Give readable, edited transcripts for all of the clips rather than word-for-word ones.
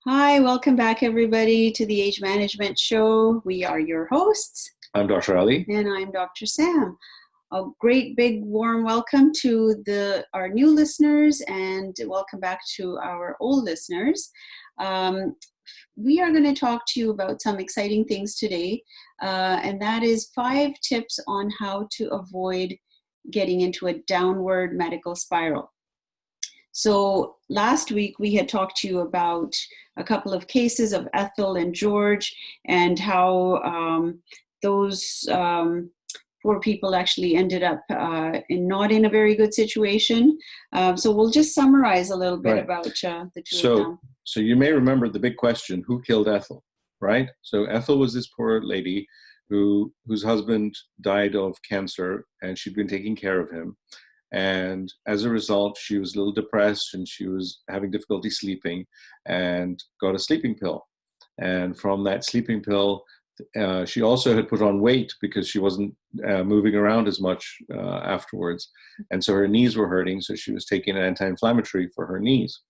Hi, welcome back everybody to the Age Management Show. We are your hosts, I'm Dr. Ali. and I'm Dr. Sam. A great big warm welcome to our new listeners, and welcome back to our old listeners. We are going to talk to you about some exciting things today, and that is 5 tips on how to avoid getting into a downward medical spiral. So last week we had talked to you about a couple of cases of Ethel and George and how those poor people actually ended up not in a very good situation. So we'll just summarize a little bit about the two of them. So you may remember the big question, who killed Ethel, right? So Ethel was this poor lady whose husband died of cancer, and she'd been taking care of him. And as a result, she was a little depressed and she was having difficulty sleeping and got a sleeping pill. And from that sleeping pill, she also had put on weight because she wasn't moving around as much afterwards. And so her knees were hurting. So she was taking an anti-inflammatory for her knees.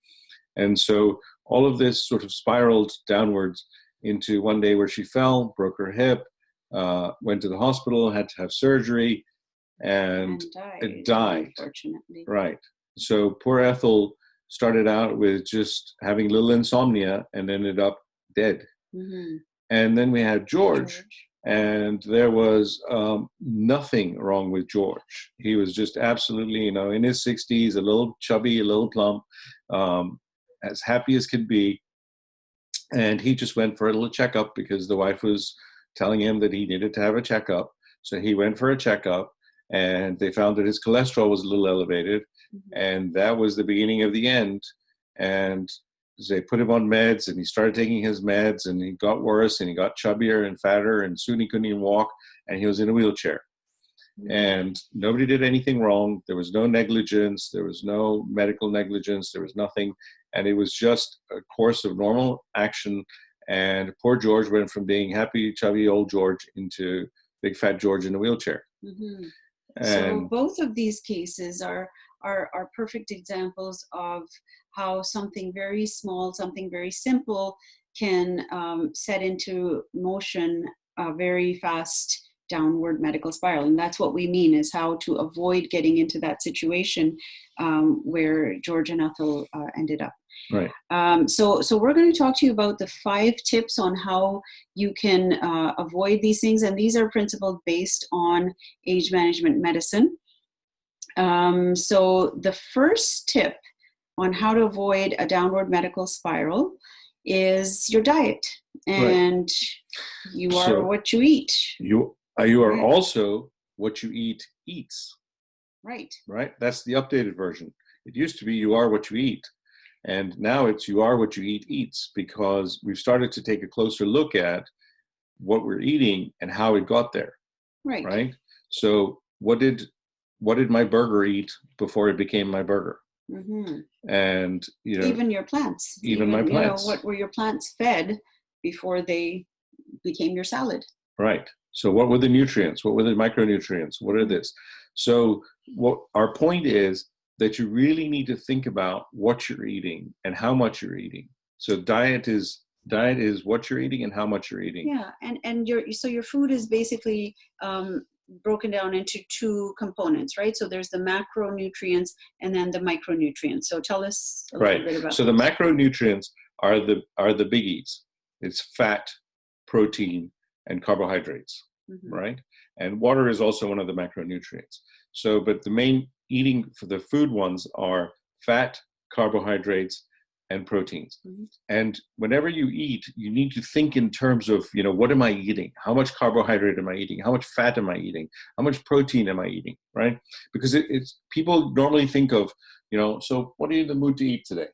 And so all of this sort of spiraled downwards into one day where she fell, broke her hip, went to the hospital, had to have surgery, and it died. Unfortunately. Right. So poor Ethel started out with just having a little insomnia and ended up dead. Mm-hmm. And then we had George. And there was nothing wrong with George. He was just absolutely, in his 60s, a little chubby, a little plump, as happy as could be. And he just went for a little checkup because the wife was telling him that he needed to have a checkup. So he went for a checkup. And they found that his cholesterol was a little elevated, and that was the beginning of the end. And they put him on meds, and he started taking his meds, and he got worse, and he got chubbier and fatter, and soon he couldn't even walk, and he was in a wheelchair. And nobody did anything wrong. There was no negligence. There was no medical negligence. There was nothing. And it was just a course of normal action. And poor George went from being happy, chubby old George into big fat George in a wheelchair. Mm-hmm. So both of these cases are perfect examples of how something very small, something very simple can set into motion a very fast downward medical spiral. And that's what we mean, is how to avoid getting into that situation where George and Ethel ended up. Right. So we're going to talk to you about the 5 tips on how you can avoid these things. And these are principles based on age management medicine. So the first tip on how to avoid a downward medical spiral is your diet. And you are what you eat. You are also what you eat eats. Right. Right? That's the updated version. It used to be you are what you eat. And now it's you are what you eat eats, because we've started to take a closer look at what we're eating and how it got there. Right. Right? So what did my burger eat before it became my burger? Mm-hmm. And even your plants. Even my plants. What were your plants fed before they became your salad? Right. So what were the nutrients? What were the micronutrients? What are this? So what our point is that you really need to think about what you're eating and how much you're eating. So diet is what you're eating and how much you're eating. Yeah, and your food is basically broken down into 2 components, right? So there's the macronutrients and then the micronutrients. So tell us a little bit about So those. the macronutrients are the biggies. It's fat, protein, and carbohydrates, right? And water is also one of the macronutrients. So, but the main eating for the food ones are fat, carbohydrates, and proteins. And whenever you eat, you need to think in terms of, what am I eating? How much carbohydrate am I eating? How much fat am I eating? How much protein am I eating, right? Because it's people normally think of, so what are you in the mood to eat today?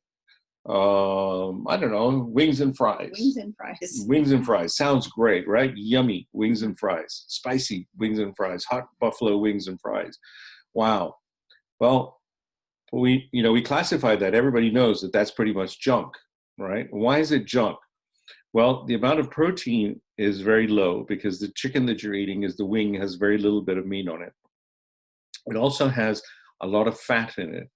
I don't know, wings and fries. Wings and fries. Wings and fries. Sounds great, right? Yummy wings and fries. Spicy wings and fries. Hot buffalo wings and fries. Wow. Well, we classify that. Everybody knows that that's pretty much junk, right? Why is it junk? Well, the amount of protein is very low because the chicken that you're eating the wing has very little bit of meat on it. It also has a lot of fat in it.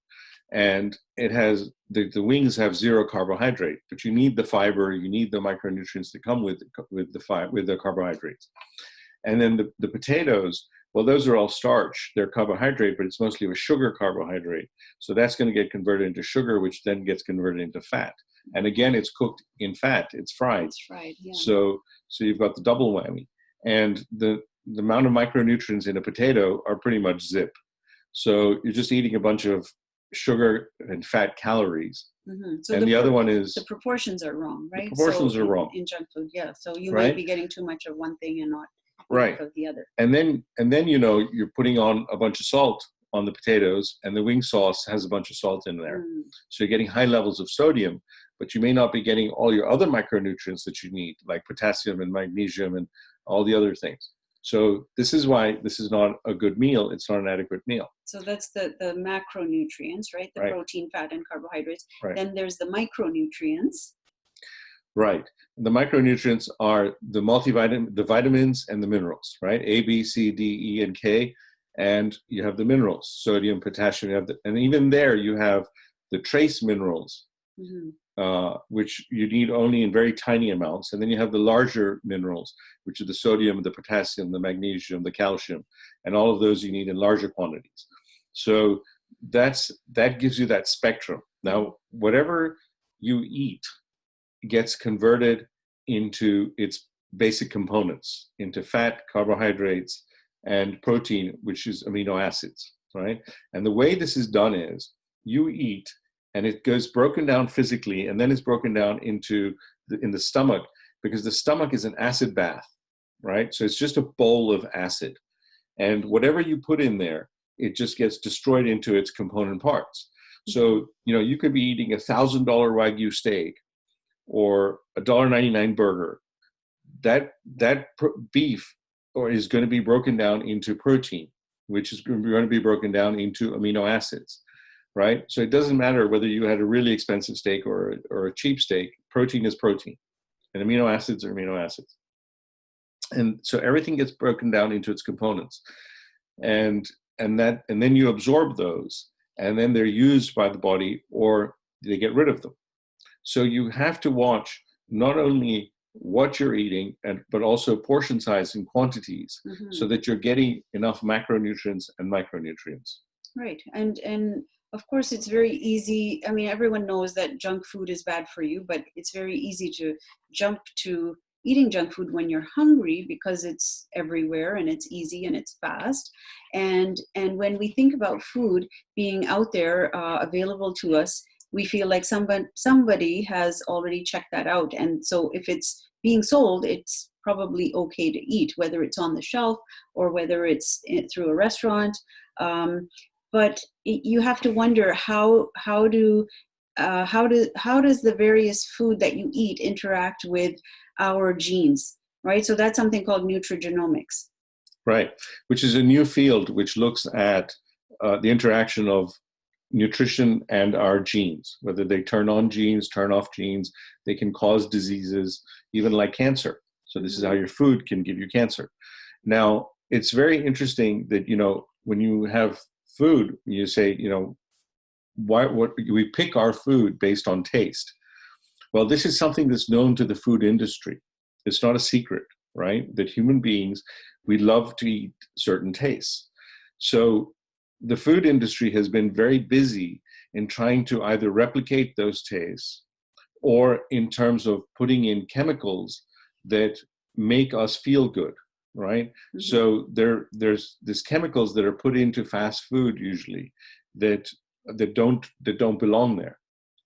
and it has the wings have zero carbohydrate, but you need the fiber, you need the micronutrients that come with the carbohydrates. And then the potatoes, well, those are all starch. They're carbohydrate, but it's mostly a sugar carbohydrate. So that's going to get converted into sugar, which then gets converted into fat. And again, it's cooked in fat. It's fried. It's fried, yeah. So you've got the double whammy. And the amount of micronutrients in a potato are pretty much zip. So you're just eating a bunch of sugar and fat calories. Mm-hmm. So and the other one is... the proportions are wrong, right? The proportions are wrong. In junk food, yeah. So you might be getting too much of one thing and not enough of the other. And then you're putting on a bunch of salt on the potatoes, and the wing sauce has a bunch of salt in there. So you're getting high levels of sodium, but you may not be getting all your other micronutrients that you need, like potassium and magnesium and all the other things. So this is why this is not a good meal. It's not an adequate meal. So that's the macronutrients, right? The protein, fat, and carbohydrates. Right. Then there's the micronutrients. Right. The micronutrients are the vitamins and the minerals, right? A, B, C, D, E, and K. And you have the minerals, sodium, potassium, and even there you have the trace minerals, which you need only in very tiny amounts. And then you have the larger minerals, which are the sodium, the potassium, the magnesium, the calcium, and all of those you need in larger quantities. So that gives you that spectrum. Now, whatever you eat gets converted into its basic components, into fat, carbohydrates, and protein, which is amino acids, right? And the way this is done is you eat, and it goes broken down physically, and then it's broken down in the stomach, because the stomach is an acid bath, right? So it's just a bowl of acid. And whatever you put in there, it just gets destroyed into its component parts. So, you could be eating $1,000 Wagyu steak or a $1.99 burger. That beef is going to be broken down into protein, which is going to be broken down into amino acids, right? So it doesn't matter whether you had a really expensive steak or a cheap steak. Protein is protein, and amino acids are amino acids. And so everything gets broken down into its components, and then you absorb those, and then they're used by the body, or they get rid of them. So you have to watch not only what you're eating, but also portion size and quantities, so that you're getting enough macronutrients and micronutrients. Right. And of course, it's very easy. I mean, everyone knows that junk food is bad for you, but it's very easy to jump to eating junk food when you're hungry, because it's everywhere and it's easy and it's fast. And when we think about food being out there, available to us, we feel like somebody has already checked that out. And so if it's being sold, it's probably okay to eat, whether it's on the shelf or whether it's through a restaurant. But you have to wonder how does the various food that you eat interact with our genes, right? So that's something called nutrigenomics. Right, which is a new field which looks at the interaction of nutrition and our genes, whether they turn on genes, turn off genes. They can cause diseases, even like cancer. So this is how your food can give you cancer. Now, it's very interesting that, when you have food, you say, what we pick our food based on taste. Well, this is something that's known to the food industry. It's not a secret, right? That human beings, we love to eat certain tastes. So the food industry has been very busy in trying to either replicate those tastes, or in terms of putting in chemicals that make us feel good, right? So there's these chemicals that are put into fast food usually that don't belong there,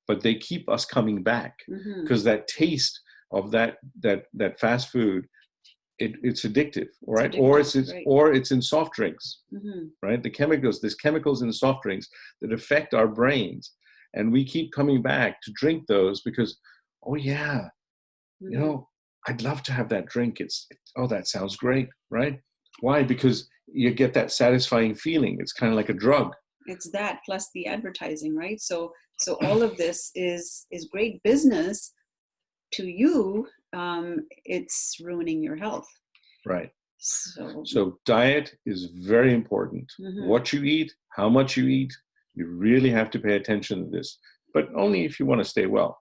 but they keep us coming back, because that taste of that fast food, it's addictive, right? Or it's in soft drinks, right? There's chemicals in the soft drinks that affect our brains, and we keep coming back to drink those because, oh yeah, I'd love to have that drink. That sounds great, right? Why? Because you get that satisfying feeling. It's kind of like a drug. It's that plus the advertising, right? So all of this is great business to you. It's ruining your health. Right. So diet is very important. What you eat, how much you eat, You really have to pay attention to this, but only if you want to stay well.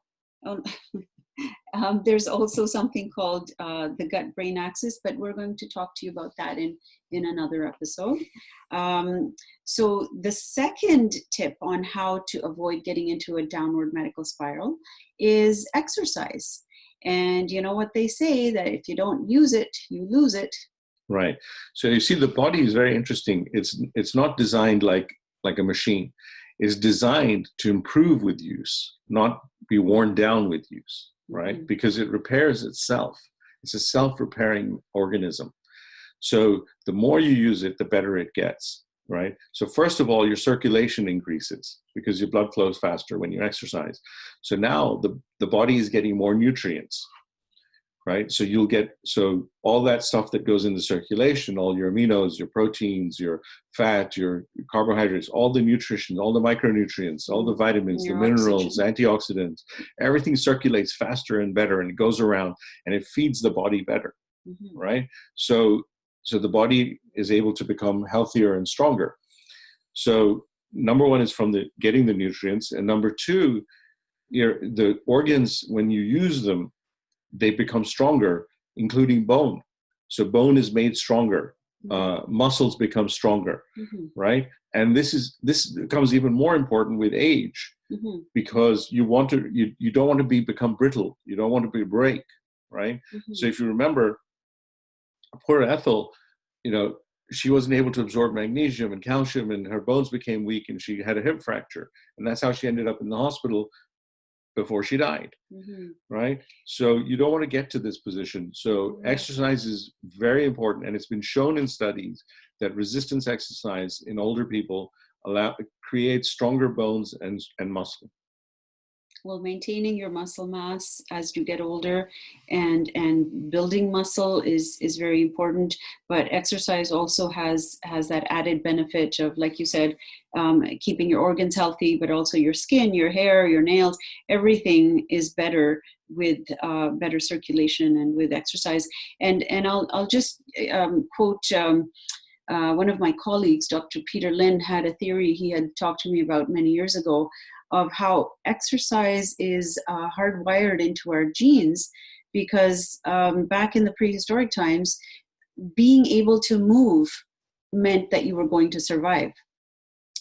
Um, there's also something called the gut-brain axis, but we're going to talk to you about that in another episode. So the second tip on how to avoid getting into a downward medical spiral is exercise. And you know what they say, that if you don't use it, you lose it. Right. So you see, the body is very interesting. It's not designed like a machine. It's designed to improve with use, not be worn down with use, right? Mm-hmm. Because it repairs itself. It's a self-repairing organism. So the more you use it, the better it gets, right? So first of all, your circulation increases because your blood flows faster when you exercise. So now the body is getting more nutrients, right? So so all that stuff that goes into circulation, all your aminos, your proteins, your fat, your carbohydrates, all the nutrition, all the micronutrients, all the vitamins, the minerals, antioxidants, everything circulates faster and better, and it goes around and it feeds the body better, right? So the body is able to become healthier and stronger. So number one is from getting the nutrients, and number two, the organs, when you use them, they become stronger, including bone. So bone is made stronger. Muscles become stronger, right? And this becomes even more important with age, because you don't want to become brittle. You don't want to break, right? So if you remember, poor Ethel, she wasn't able to absorb magnesium and calcium, and her bones became weak, and she had a hip fracture, and that's how she ended up in the hospital before she died, right? So you don't want to get to this position. So exercise is very important, and it's been shown in studies that resistance exercise in older people creates stronger bones and muscle. Well, maintaining your muscle mass as you get older and building muscle is very important. But exercise also has that added benefit of, like you said, keeping your organs healthy, but also your skin, your hair, your nails, everything is better with better circulation and with exercise. And I'll just quote one of my colleagues, Dr. Peter Lynn, had a theory he had talked to me about many years ago, of how exercise is hardwired into our genes, because back in the prehistoric times, being able to move meant that you were going to survive.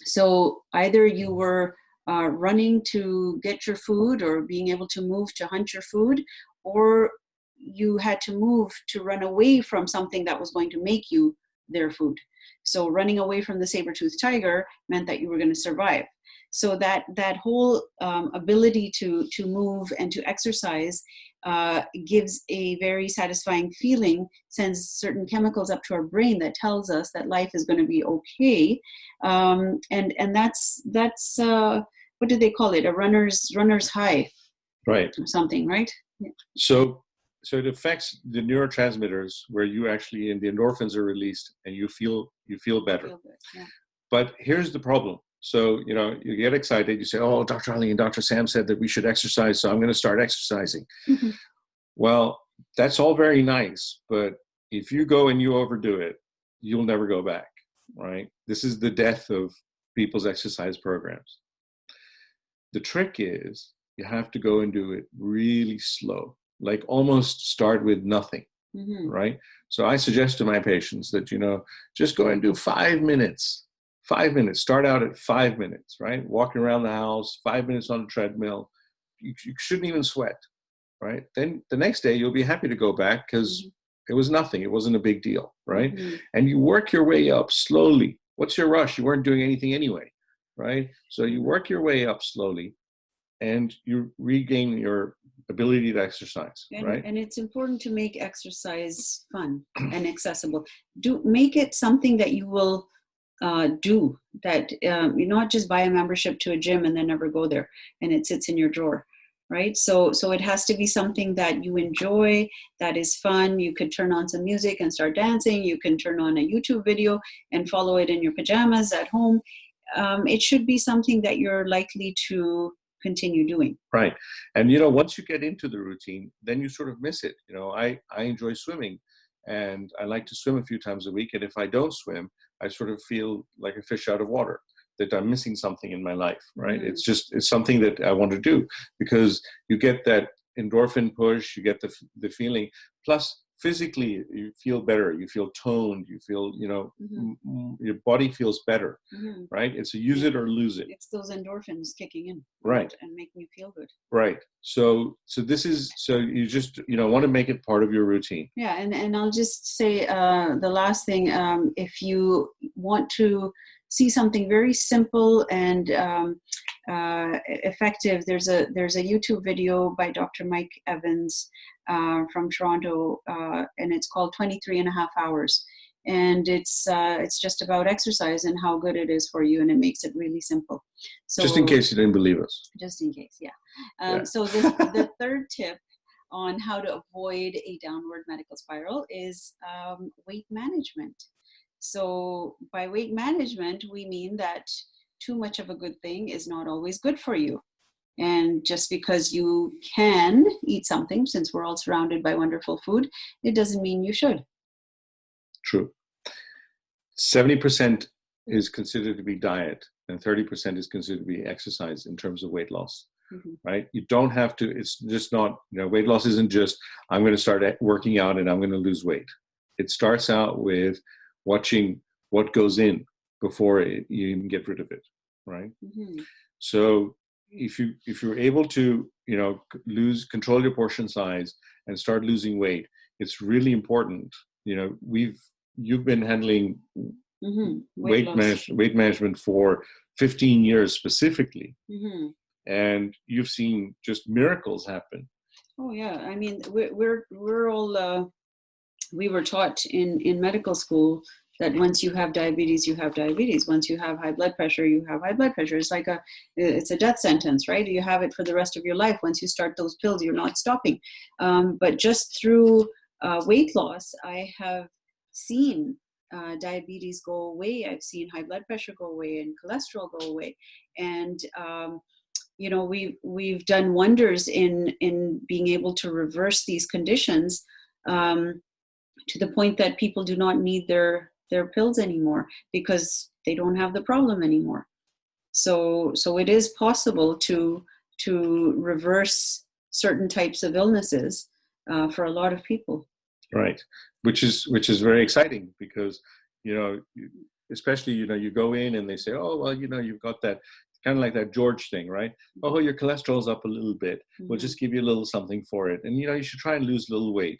So either you were running to get your food, or being able to move to hunt your food, or you had to move to run away from something that was going to make you their food. So running away from the saber-toothed tiger meant that you were going to survive. So that whole ability to move and to exercise gives a very satisfying feeling, sends certain chemicals up to our brain that tells us that life is going to be okay. And that's what do they call it? A runner's high, right? Or something, right? Yeah. So it affects the neurotransmitters, where you actually, and the endorphins are released, and you feel better. Feel good, yeah. But here's the problem. So, you get excited, you say, oh, Dr. Ali and Dr. Sam said that we should exercise, so I'm going to start exercising. Well, that's all very nice, but if you go and you overdo it, you'll never go back, right? This is the death of people's exercise programs. The trick is you have to go and do it really slow, like almost start with nothing, right? So I suggest to my patients that, just go and do 5 minutes. 5 minutes. Start out at 5 minutes, right? Walking around the house, 5 minutes on a treadmill. You shouldn't even sweat, right? Then the next day you'll be happy to go back, because it was nothing. It wasn't a big deal, right? And you work your way up slowly. What's your rush? You weren't doing anything anyway, right? So you work your way up slowly, and you regain your ability to exercise, right? And it's important to make exercise fun and accessible. Make it something that you will do, that you not just buy a membership to a gym and then never go there and it sits in your drawer, right? So it has to be something that you enjoy, that is fun. You could turn on some music and start dancing. You can turn on a YouTube video and follow it in your pajamas at home. It should be something that you're likely to continue doing. Right. And, once you get into the routine, then you sort of miss it. I enjoy swimming, and I like to swim a few times a week. And if I don't swim, I sort of feel like a fish out of water. that I'm missing something in my life, right? It's something that I want to do, because you get that endorphin push, you get the feeling, plus physically you feel better, you feel toned, you feel, your body feels better, right? It's a use it or lose it. It's those endorphins kicking in, right, and making you feel good. Right. So you just, want to make it part of your routine. Yeah. And I'll just say the last thing, if you want to see something very simple and effective, there's a YouTube video by Dr. Mike Evans from Toronto, and it's called 23 and a half hours. And it's just about exercise and how good it is for you, and it makes it really simple. So just in case you didn't believe us. Just in case, yeah. So the third tip on how to avoid a downward medical spiral is weight management. So by weight management, we mean that too much of a good thing is not always good for you. And just because you can eat something, since we're all surrounded by wonderful food, it doesn't mean you should. True. 70% is considered to be diet, and 30% is considered to be exercise in terms of weight loss. Right? You don't have to, it's just not, weight loss isn't just, I'm going to start working out and I'm going to lose weight. It starts out with watching what goes in before you even get rid of it. Right? So if you're able to, control your portion size and start losing weight, it's really important. You've been handling weight management for 15 years specifically. And you've seen just miracles happen. Oh yeah, I mean, we're all we were taught in medical school that once you have diabetes, you have diabetes. Once you have high blood pressure, you have high blood pressure. It's a death sentence, right? You have it for the rest of your life. Once you start those pills, you're not stopping. But just through weight loss, I have seen diabetes go away. I've seen high blood pressure go away and cholesterol go away. And we've done wonders in being able to reverse these conditions to the point that people do not need their pills anymore because they don't have the problem anymore. So it is possible to reverse certain types of illnesses for a lot of people. Right, which is very exciting because especially you go in and they say, oh well, you've got that. Kind of like that George thing, right? Oh, your cholesterol's up a little bit. We'll just give you a little something for it. And, you should try and lose a little weight.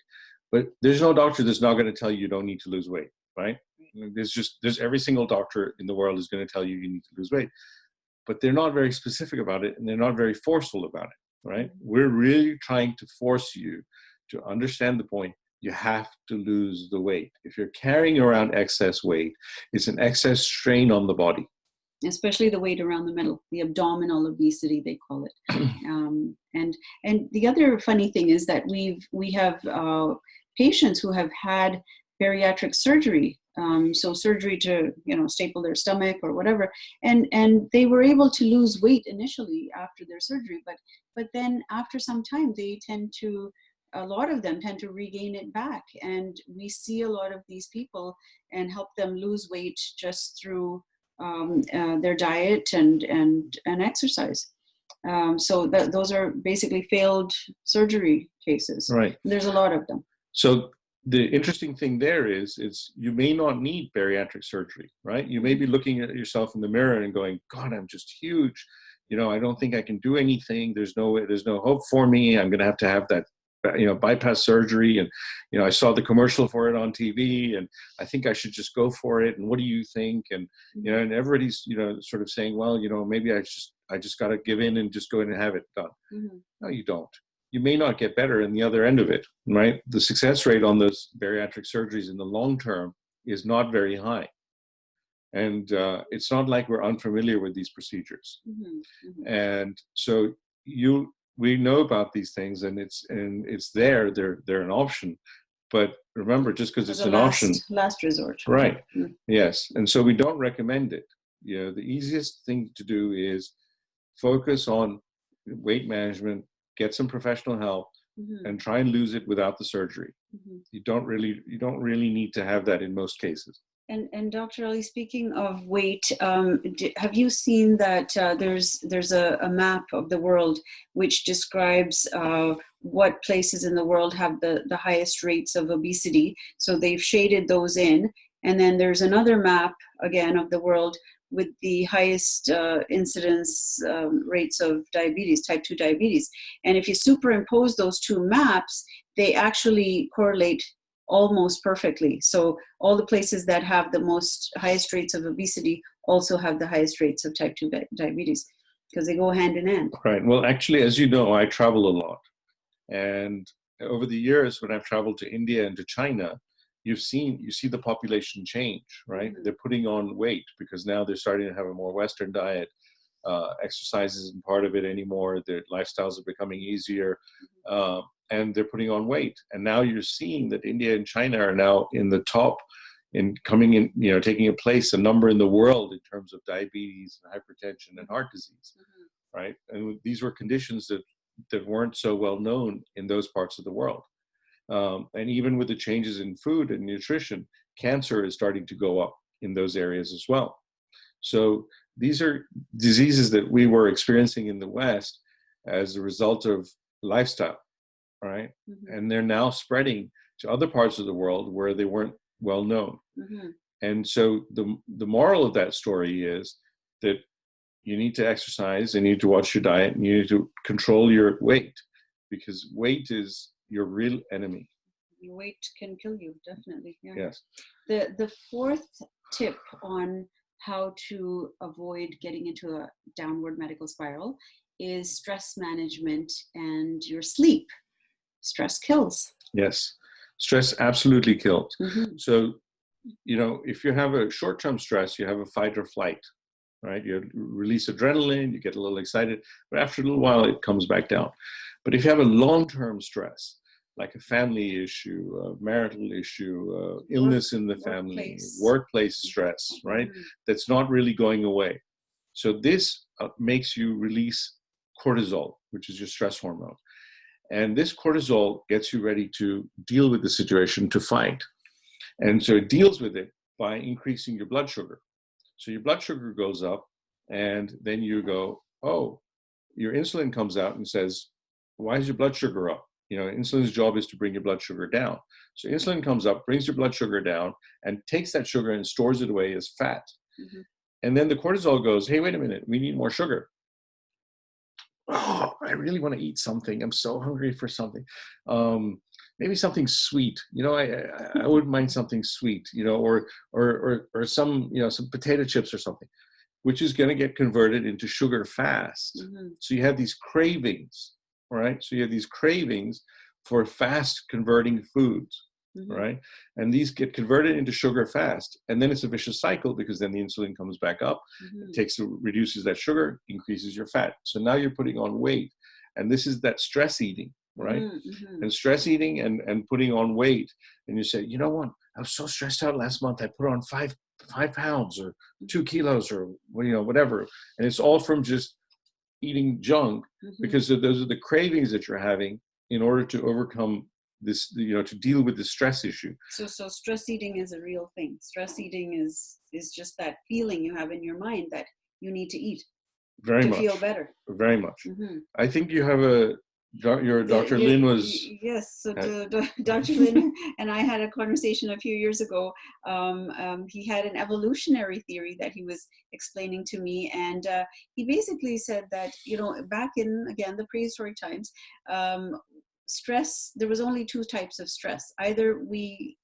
But there's no doctor that's not going to tell you don't need to lose weight, right? There's every single doctor in the world is going to tell you need to lose weight. But they're not very specific about it, and they're not very forceful about it, right? We're really trying to force you to understand the point. You have to lose the weight. If you're carrying around excess weight, it's an excess strain on the body. Especially the weight around the middle, the abdominal obesity, they call it. And the other funny thing is that we have patients who have had bariatric surgery, so surgery to staple their stomach or whatever, and they were able to lose weight initially after their surgery, but then after some time a lot of them tend to regain it back, and we see a lot of these people and help them lose weight just through their diet and exercise. So those are basically failed surgery cases. Right. There's a lot of them. So the interesting thing there is you may not need bariatric surgery, right? You may be looking at yourself in the mirror and going, God, I'm just huge. I don't think I can do anything. There's no hope for me. I'm going to have that bypass surgery, and I saw the commercial for it on TV, and I think I should just go for it. And what do you think? And and everybody's sort of saying, well, maybe I just got to give in and just go in and have it done. No, you don't. You may not get better in the other end of it, right? The success rate on those bariatric surgeries in the long term is not very high, and it's not like we're unfamiliar with these procedures. And so we know about these things, and it's there. They're an option, but remember, just because it's an option, last resort, right? Yes, and so we don't recommend it. The easiest thing to do is focus on weight management, get some professional help, and try and lose it without the surgery. You don't really need to have that in most cases. And Dr. Ali, speaking of weight, have you seen that there's a map of the world which describes what places in the world have the highest rates of obesity? So they've shaded those in. And then there's another map, again, of the world with the highest incidence rates of diabetes, type 2 diabetes. And if you superimpose those two maps, they actually correlate almost perfectly. So all the places that have the highest rates of obesity also have the highest rates of type 2 diabetes, because they go hand in hand. Right. Well, actually, as you know, I travel a lot. And over the years, when I've traveled to India and to China, you see the population change, right? Mm-hmm. They're putting on weight because now they're starting to have a more Western diet. Exercise isn't part of it anymore. Their lifestyles are becoming easier. And they're putting on weight. And now you're seeing that India and China are now in the top in coming in, taking a number in the world in terms of diabetes and hypertension and heart disease, right? And these were conditions that weren't so well known in those parts of the world. And even with the changes in food and nutrition, cancer is starting to go up in those areas as well. So these are diseases that we were experiencing in the West as a result of lifestyle, right? Mm-hmm. And they're now spreading to other parts of the world where they weren't well known. Mm-hmm. And so the moral of that story is that you need to exercise and you need to watch your diet and you need to control your weight, because weight is your real enemy. Your weight can kill you, definitely. Yeah. Yes. The fourth tip on how to avoid getting into a downward medical spiral is stress management and your sleep. Stress kills. Yes. Stress absolutely kills. Mm-hmm. So, if you have a short-term stress, you have a fight or flight, right? You release adrenaline, you get a little excited, but after a little while, it comes back down. But if you have a long-term stress, like a family issue, a marital issue, illness in the family, workplace stress, right? Mm-hmm. That's not really going away. So this makes you release cortisol, which is your stress hormone. And this cortisol gets you ready to deal with the situation, to fight. And so it deals with it by increasing your blood sugar. So your blood sugar goes up, and then you go, oh, your insulin comes out and says, why is your blood sugar up? Insulin's job is to bring your blood sugar down. So insulin comes up, brings your blood sugar down, and takes that sugar and stores it away as fat. Mm-hmm. And then the cortisol goes, hey, wait a minute, we need more sugar. Oh, I really want to eat something. I'm so hungry for something. Maybe something sweet. I wouldn't mind something sweet. Or some some potato chips or something, which is going to get converted into sugar fast. Mm-hmm. So you have these cravings, right? So you have these cravings for fast converting foods. Mm-hmm. Right? And these get converted into sugar fast. And then it's a vicious cycle, because then the insulin comes back up, mm-hmm. Reduces that sugar, increases your fat. So now you're putting on weight. And this is that stress eating, right? Mm-hmm. And stress eating and putting on weight. And you say, you know what? I was so stressed out last month. I put on 5 pounds or 2 kilos or whatever. And it's all from just eating junk, mm-hmm. because those are the cravings that you're having in order to overcome this, to deal with the stress issue. So stress eating is a real thing. Stress eating is just that feeling you have in your mind that you need to eat to feel better. Very much. Mm-hmm. I think you have your Dr. Lin was... Yes, so Dr. Lin and I had a conversation a few years ago. He had an evolutionary theory that he was explaining to me, and he basically said that, back in, again, the prehistoric times, stress, there was only 2 types of stress. Either we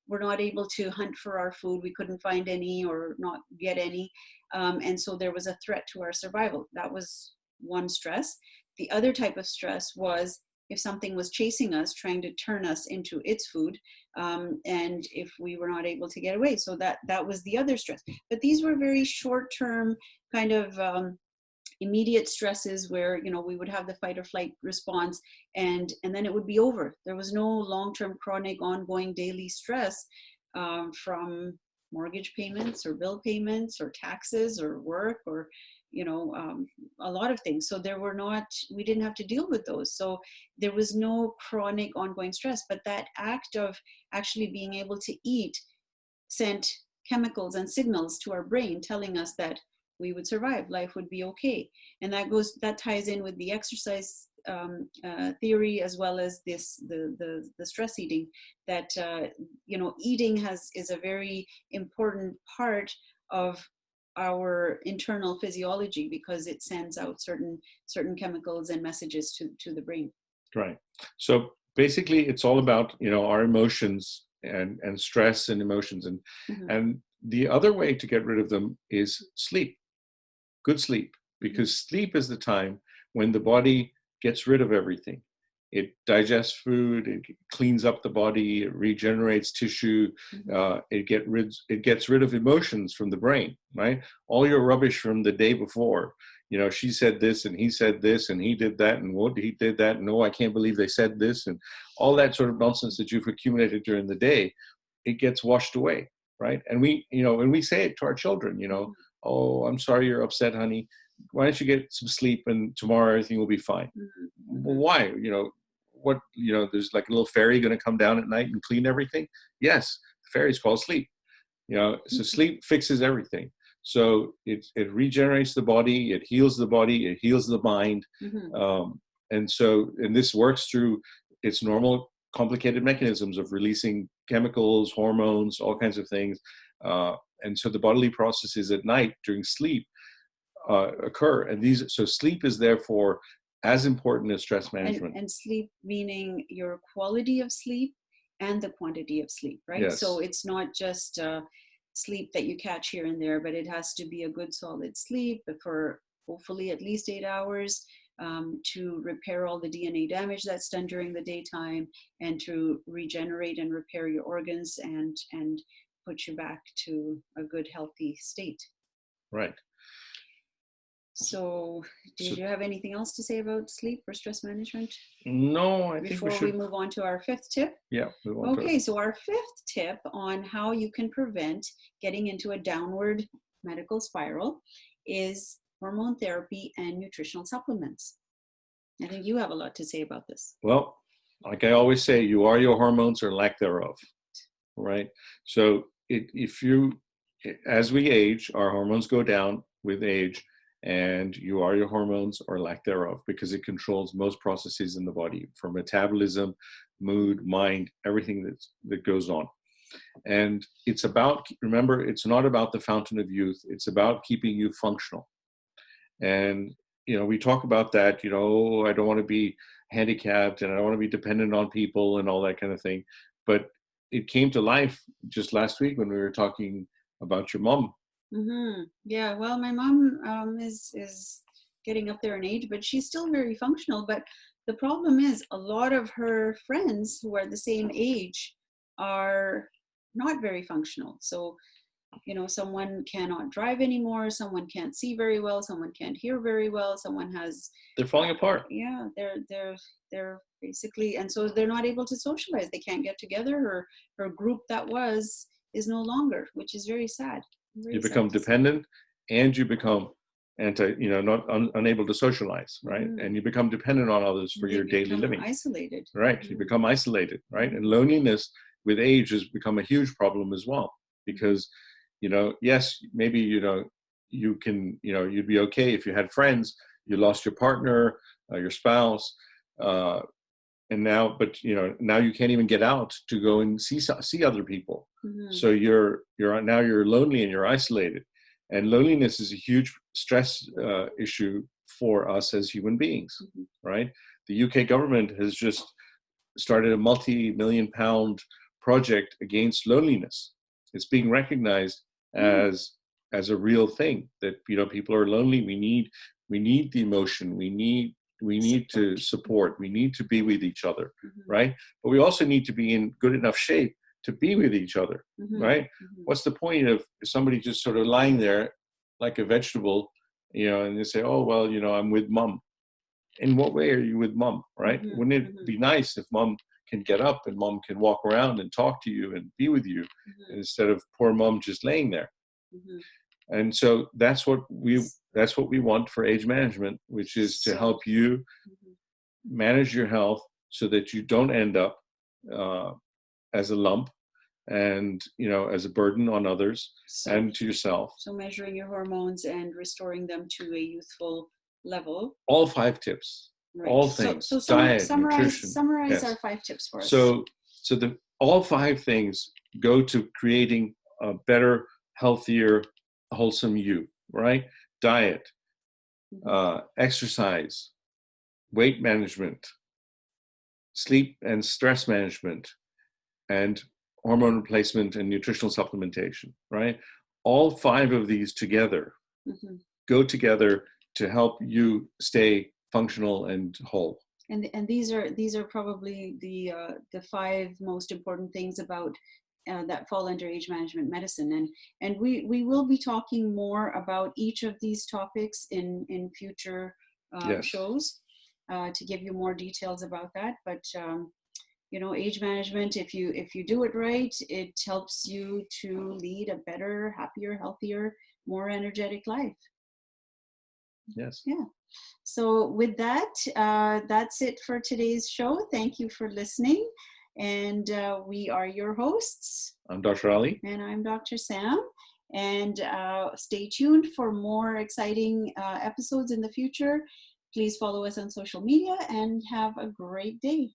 were not able to hunt for our food, we couldn't find any or not get any, and so there was a threat to our survival. That was one stress. The other type of stress was if something was chasing us, trying to turn us into its food, and if we were not able to get away. So that was the other stress. But these were very short-term kind of immediate stresses where, we would have the fight or flight response, and then it would be over. There was no long-term chronic ongoing daily stress from mortgage payments or bill payments or taxes or work or a lot of things. So we didn't have to deal with those. So there was no chronic ongoing stress. But that act of actually being able to eat sent chemicals and signals to our brain telling us that we would survive, life would be okay. And that ties in with the exercise theory, as well as the stress eating, that eating is a very important part of our internal physiology, because it sends out certain chemicals and messages to the brain. Right. So basically it's all about, our emotions and stress and emotions, and the other way to get rid of them is sleep. Good sleep, because sleep is the time when the body gets rid of everything. It digests food, it cleans up the body, it regenerates tissue, it gets rid of emotions from the brain, right? All your rubbish from the day before. She said this and he said this and he did that and what he did that, and oh, I can't believe they said this, and all that sort of nonsense that you've accumulated during the day, it gets washed away, right? And when we say it to our children, oh, I'm sorry you're upset, honey. Why don't you get some sleep and tomorrow everything will be fine? Well, why? There's like a little fairy going to come down at night and clean everything? Yes, the fairy's called sleep. So sleep fixes everything. So it regenerates the body, it heals the body, it heals the mind. And this works through its normal complicated mechanisms of releasing chemicals, hormones, all kinds of things. And so the bodily processes at night during sleep occur. And so sleep is therefore as important as stress management. And sleep meaning your quality of sleep and the quantity of sleep, right? Yes. So it's not just sleep that you catch here and there, but it has to be a good solid sleep for hopefully at least 8 hours, to repair all the DNA damage that's done during the daytime, and to regenerate and repair your organs and put you back to a good healthy state. Right. So did you have anything else to say about sleep or stress management? No, I think before we move on to our fifth tip? Yeah. Okay, so our fifth tip on how you can prevent getting into a downward medical spiral is hormone therapy and nutritional supplements. I think you have a lot to say about this. Well, like I always say, you are your hormones or lack thereof, right? So as we age, our hormones go down with age, and you are your hormones or lack thereof, because it controls most processes in the body, from metabolism, mood, mind, everything that goes on. And remember, it's not about the fountain of youth, it's about keeping you functional. And we talk about that, I don't want to be handicapped and I don't want to be dependent on people and all that kind of thing. But it came to life just last week when we were talking about your mom. Yeah, well, my mom is getting up there in age, but she's still very functional. But the problem is a lot of her friends who are the same age are not very functional. So, someone cannot drive anymore, someone can't see very well, someone can't hear very well, they're falling apart. Yeah, they're basically, and so they're not able to socialize. They can't get together. Her group that is no longer, which is very sad. You become dependent, and you become unable to socialize, right? And you become dependent on others for your daily living. Isolated. Right. You become isolated, right? And loneliness with age has become a huge problem as well, because, yes, maybe, you can, you'd be okay if you had friends, you lost your partner, your spouse, and now you can't even get out to go and see other people. So you're lonely and you're isolated, and loneliness is a huge stress issue for us as human beings, right? The UK government has just started a multi-million-pound project against loneliness. It's being recognized as a real thing, that people are lonely. We need the emotion. We need to support. We need to be with each other, right? But we also need to be in good enough shape to be with each other, right? What's the point of somebody just sort of lying there like a vegetable, and they say, oh, well, I'm with mom. In what way are you with mom, right? Wouldn't it be nice if mom can get up and mom can walk around and talk to you and be with you, instead of poor mom just laying there? And so that's what we want for age management, which is to help you manage your health so that you don't end up as a lump, and, as a burden on others and to yourself. So measuring your hormones and restoring them to a youthful level. All 5 tips, right. all things, So diet, nutrition. Summarize Yes. our 5 tips for us. So all 5 things go to creating a better, healthier, wholesome you, right? Diet, exercise, weight management, sleep and stress management, and hormone replacement and nutritional supplementation, right? All 5 of these together go together to help you stay functional and whole. And these are probably the 5 most important things about that fall under age management medicine. And we will be talking more about each of these topics in future shows to give you more details about that. But age management, if you do it right, it helps you to lead a better, happier, healthier, more energetic life. Yes. Yeah. So with that, that's it for today's show. Thank you for listening. And we are your hosts. I'm Dr. Ali. And I'm Dr. Sam. And stay tuned for more exciting episodes in the future. Please follow us on social media and have a great day.